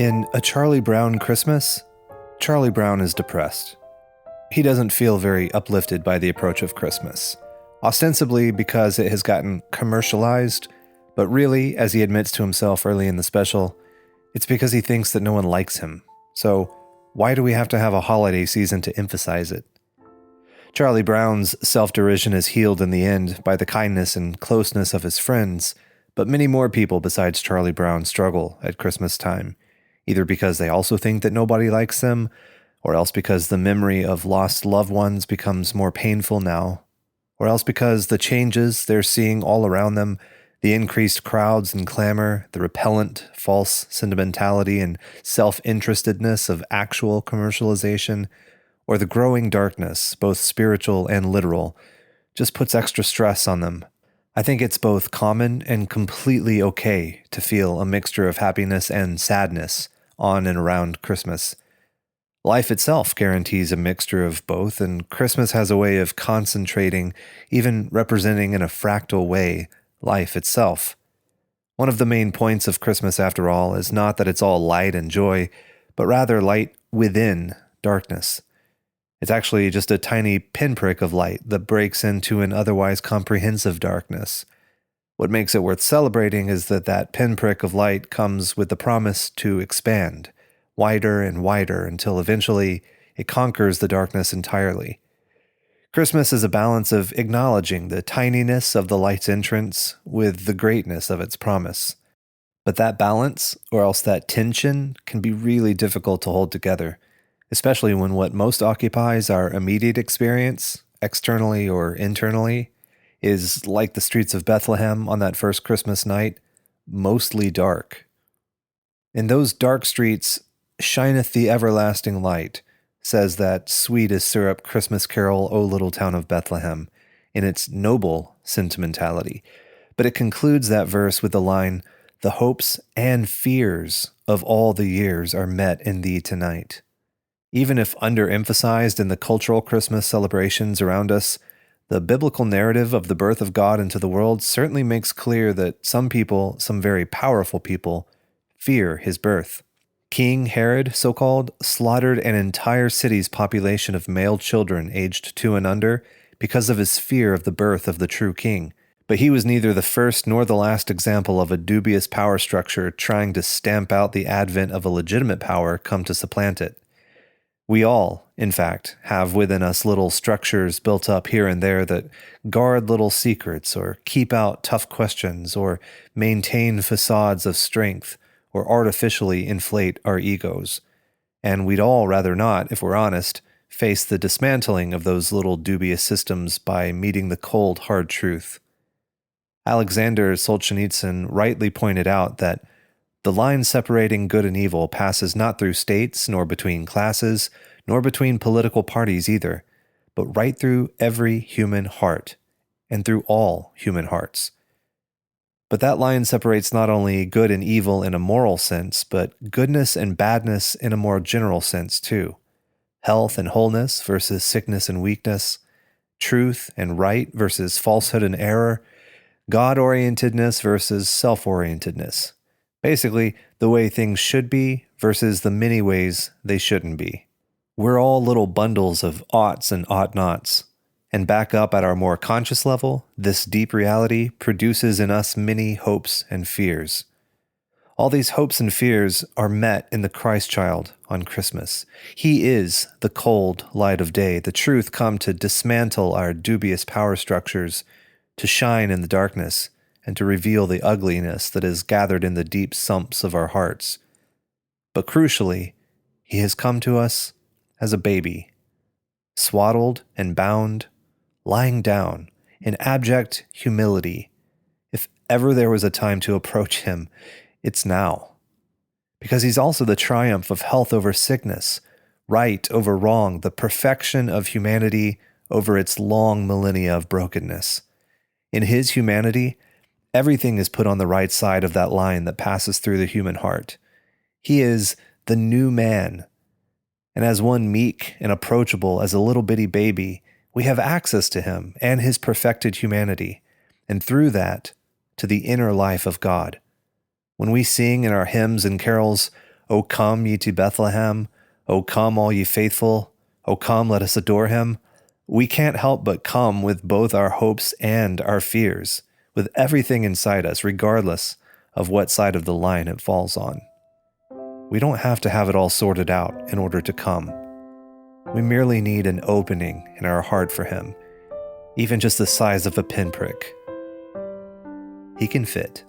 In A Charlie Brown Christmas, Charlie Brown is depressed. He doesn't feel very uplifted by the approach of Christmas, ostensibly because it has gotten commercialized, but really, as he admits to himself early in the special, it's because he thinks that no one likes him. So why do we have to have a holiday season to emphasize it? Charlie Brown's self-derision is healed in the end by the kindness and closeness of his friends, but many more people besides Charlie Brown struggle at Christmas time, either because they also think that nobody likes them, or else because the memory of lost loved ones becomes more painful now, or else because the changes they're seeing all around them, the increased crowds and clamor, the repellent, false sentimentality and self-interestedness of actual commercialization, or the growing darkness, both spiritual and literal, just puts extra stress on them. I think it's both common and completely okay to feel a mixture of happiness and sadness on and around Christmas. Life itself guarantees a mixture of both, and Christmas has a way of concentrating, even representing in a fractal way, life itself. One of the main points of Christmas, after all, is not that it's all light and joy, but rather light within darkness. It's actually just a tiny pinprick of light that breaks into an otherwise comprehensive darkness. What makes it worth celebrating is that pinprick of light comes with the promise to expand, wider and wider, until eventually it conquers the darkness entirely. Christmas is a balance of acknowledging the tininess of the light's entrance with the greatness of its promise. But that balance, or else that tension, can be really difficult to hold together, especially when what most occupies our immediate experience, externally or internally, is like the streets of Bethlehem on that first Christmas night, mostly dark. In those dark streets shineth the everlasting light, says that sweet as syrup Christmas carol, O Little Town of Bethlehem, in its noble sentimentality. But it concludes that verse with the line, "The hopes and fears of all the years are met in thee tonight." Even if underemphasized in the cultural Christmas celebrations around us, the biblical narrative of the birth of God into the world certainly makes clear that some people, some very powerful people, fear his birth. King Herod, so-called, slaughtered an entire city's population of male children aged 2 and under because of his fear of the birth of the true king. But he was neither the first nor the last example of a dubious power structure trying to stamp out the advent of a legitimate power come to supplant it. We all, in fact, have within us little structures built up here and there that guard little secrets or keep out tough questions or maintain facades of strength or artificially inflate our egos. And we'd all rather not, if we're honest, face the dismantling of those little dubious systems by meeting the cold, hard truth. Alexander Solzhenitsyn rightly pointed out that the line separating good and evil passes not through states, nor between classes, nor between political parties either, but right through every human heart, and through all human hearts. But that line separates not only good and evil in a moral sense, but goodness and badness in a more general sense too. Health and wholeness versus sickness and weakness, truth and right versus falsehood and error, God-orientedness versus self-orientedness. Basically, the way things should be versus the many ways they shouldn't be. We're all little bundles of oughts and ought-nots, and back up at our more conscious level, this deep reality produces in us many hopes and fears. All these hopes and fears are met in the Christ child on Christmas. He is the cold light of day, the truth come to dismantle our dubious power structures, to shine in the darkness, and to reveal the ugliness that is gathered in the deep sumps of our hearts. But crucially, he has come to us as a baby, swaddled and bound, lying down in abject humility. If ever there was a time to approach him, it's now. Because he's also the triumph of health over sickness, right over wrong, the perfection of humanity over its long millennia of brokenness. In his humanity, everything is put on the right side of that line that passes through the human heart. He is the new man. And as one meek and approachable as a little bitty baby, we have access to him and his perfected humanity, and through that, to the inner life of God. When we sing in our hymns and carols, O come ye to Bethlehem, O come all ye faithful, O come let us adore him, we can't help but come with both our hopes and our fears, with everything inside us, regardless of what side of the line it falls on. We don't have to have it all sorted out in order to come. We merely need an opening in our heart for him, even just the size of a pinprick. He can fit.